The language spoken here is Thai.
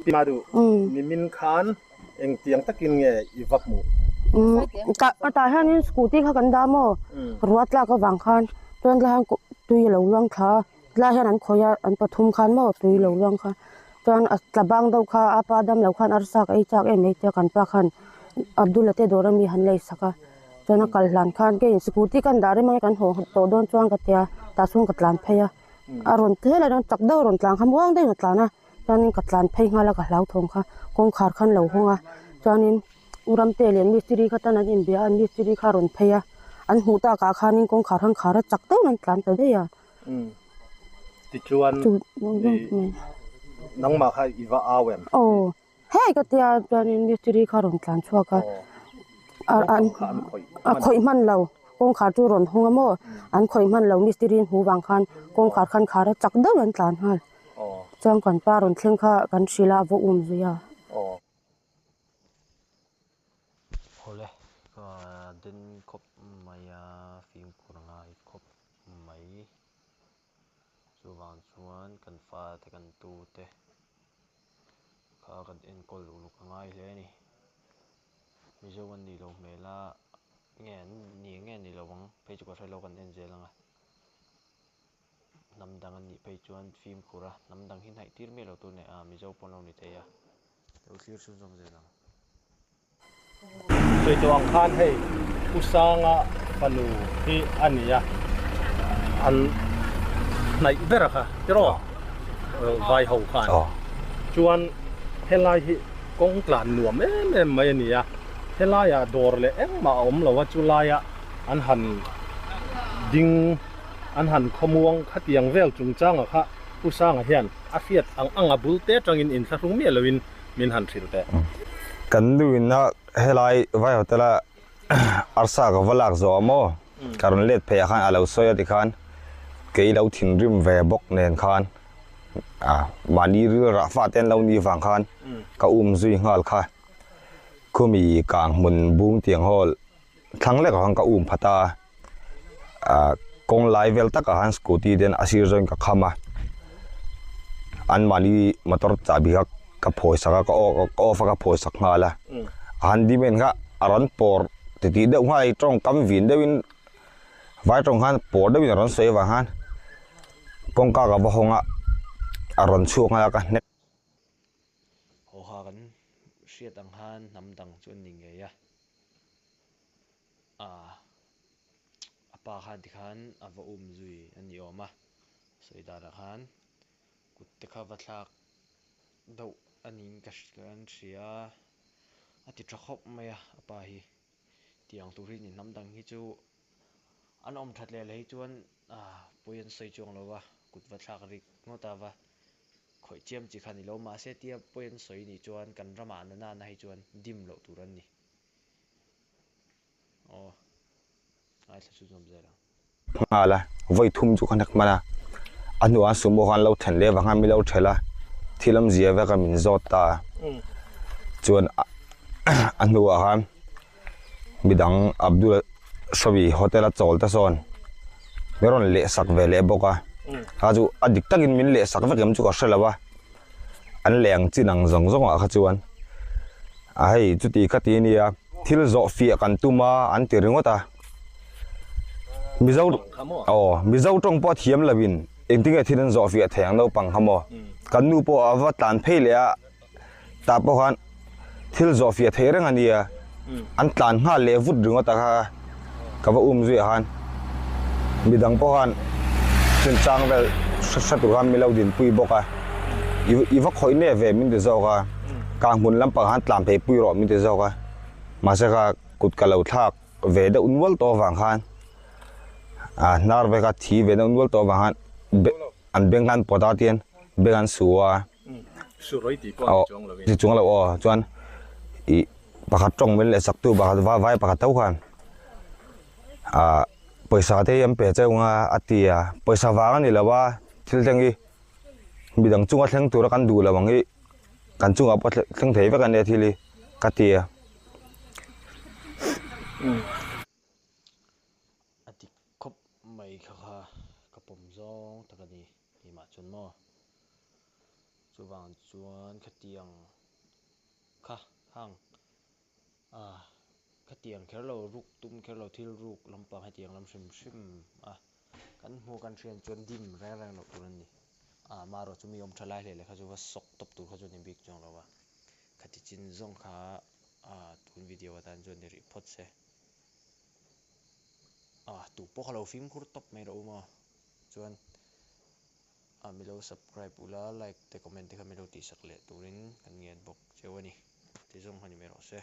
ติมาดูมินคานเองเตียงตะกินไงอีวักหมูตาฮันสกูตี้เขากันดามรวดลาก็วางคันจนลาตุยเหลวลวงค่ะลาฮันขอยอันปฐุมคันมอตุยเหลวลวงค่ะจนตะบังดาวค่ะอาปาดำเหลวคันอาร์ซักไอจากเอเมเตกันปะคันอับดุลเตโดรมีหันเลยสักจนกัลลันคันเกสกูตี้กันดาริไม่กันโหโตโดนจวนกัตยาตาซุงกัตลันเพยอารอนเทเลนจักดาวรอนตลางคำว่างได้กัตลานะจนกัตลันเพยงาละกัเหลาทงค่ะคงขาดคันเหลวหงจนอุรำเตลียนมิสตรีขัตนันอินเบียมิสตรีคารอนเพยอันหูตากาคานิงคงขาดคันขาดจักดาวนั้นตลานแต่เดียติจวนน้องมาค่ะอีวาอาเวมโอ้เฮ้กัตยาจนมิสตรีคารอนตลานชัวค่ะอันข่อยมันเราคงขาดจุรนหงมออันข่อยมันเรามิสตรีหูวางคันคงขาดคันขาดจักดาวนั้นตลานฮัลจังกันปารอนเทงค่ะกันศิลาวุ้มซุยาโอ้เลยก็เดินคบมายาฟิล์มกุรงายคบไหมส่วนส่วนกันฟ้าแต่กันตูเตะข้ากันเอ็นกอลลูกง่ายเลยนี่มีเจ้าวันนี้เราเมล่าแง่นี่เราวังไปจุกใช้เรากันเอ็นเจลังอ่ะน้ำดังอันนี้ไปจวนฟิล์มกุระน้ำดังหินไหตีร์เมเราตัวเนี่ยมีเจ้าปนเรานี่เตะเราที่สุดจงเจลังโดยตัวอังคารให้อุสางะปนูที่อันนี้อันในเบรค่ะที่รอไวหงคานจวนเฮลัยกงกลั่นหนวมไม่นี่เฮลัยดอร์เลยมาอมเราว่าจุลายอันหันดิงอันหันขมวงขัดยังเวลจุงจังค่ะอุสางะเฮียนอาเฟียดอังบุลเตจังอินสักรุ่งเมียลวินมินหันสิลเตกันดูนะเฮลัยไว้แต่ละอาร์ซากวลักโซโมการเล็ดเพย์ขันอาเลวซอยติขันเกย์เราถิ่นริมเวบกเนนขันมานีเรือราฟาเต้นเรานี่ฟังขันก็ซุยงาลค่ะก็มีกางมุนบุ้งเตียงฮอลทั้งเล็กของก็พัตตากงไลเวลตักหันสกูตี้เดนอาศิรจงกับขมาอันมานีมาตรจับบิกกับโพยสักก็อฟักกับโพยสักมาละอันดีเมนก็อารันปอร์ติดเดือดว่าไอ้ตรงกำวินเดวินไว้ตรงหันปอร์เดวินอารันสวยว่าหันกงกากับบ่ฮงอารันช่วงอะไรกันเน็ตโหหากันเสียดังหันน้ำดังจนนิ่งเลยปาขันที่ขันอาวจุยอันนี้ออกมาสวยดาร์ขันกุดตะข้าวทักดาวอันนี้ก็กันเสียอาทิตย์จะครบไหมปาฮีที่อังตุรินี่น้ำดังฮิจูอันอมทัดเลยจวนปุยนสวยจวงเราวะกุดวัดทักริกงอตาวะข่อยเจียมจีขันนี่เรามาเสียเทียบปุยนสวยนี่จวนกันระมาณนั้นให้จวนดิมเราตุรันนี่ไอ้สุดยอดเลยมาละไว้ทุ่มจุกันนักมาละอันนู้นสมบูรณ์เราเห็นเลยว่างั้นมีเราเห็นละที่ลำเจียเวก็มินจอดตาจวนอันนู้นครับมีดังอับดุลสวีโฮเทลจอลตะซอนเมื่อวันเละสักเวลบอกว่าเขาจูอดีตตั้งกินมินเละสักเวลก็มันจุกเสร็จแล้ววะอันแรงจีนังจงเขาจวนไอ้จุดที่ขัดที่นี่ที่เราจอดฟีกันตุ้มาอันที่เรื่องว่าตามิเจ้ามิเจ้าตรงปอเทียมละวินเองที่ไอ้ที่นั่นจอดฟีแทงเราปังขโมยกันนูปออวตารเพลียตาปอกันที่เราจอดฟีแทงเรื่องอันนี้อันตานห้าเลวุดเรื่องว่าตากับว่าจุยหันมีดังปอกันเส้นจางเวลสัตว์กันมีเราดินปุยบอกอ่ะอีวักคอยเนี่ยเวมินเดจอกกางมุนลำปางหันตามเพปุยรอมินเดจอกมาเสกกุดกะเหลาทักเวดอุนวลตัววังหันนาร์เวกัทีเวดอุนวลตัววังหันอันเบงกันปอดาเตียนเบงกันสัวร้อยตีปอนจงเราจวนอีปากจงเป็นเลยสักตัวปากว่าไว้ปากเต้ากันปอยสาเทียมเปิดเจ้าว่าอติยาปอยสาวานี่แหละว่าที่เรื่องนี้มีดังจุงว่าเรื่องตัวกันดูแล้วบางทีกันจุงว่าเรื่องเทวกันเนี่ยที่ลีกัติยาอาทิตย์ครบไม่ค่ะกับผมจ้องตะกันนี่มาจนมอ chuwang chuan khatiang kha hang khatiang kherlo ruk tum kherlo thil ruk lampang hetiang lam hrim kan hmu kan rian chuan dim reng lo tur ani maro chumi om thalai hle le kha chu wa sok top tur kha chu ni bik chang lawa khati chin zong kha tun video atan chuan ni report se tu po khalo film khur top mai ro ma chuan milo subscribe ula like te comment te kha milo ti sak le turin kan ngian bok chewani ti zong hani me ro se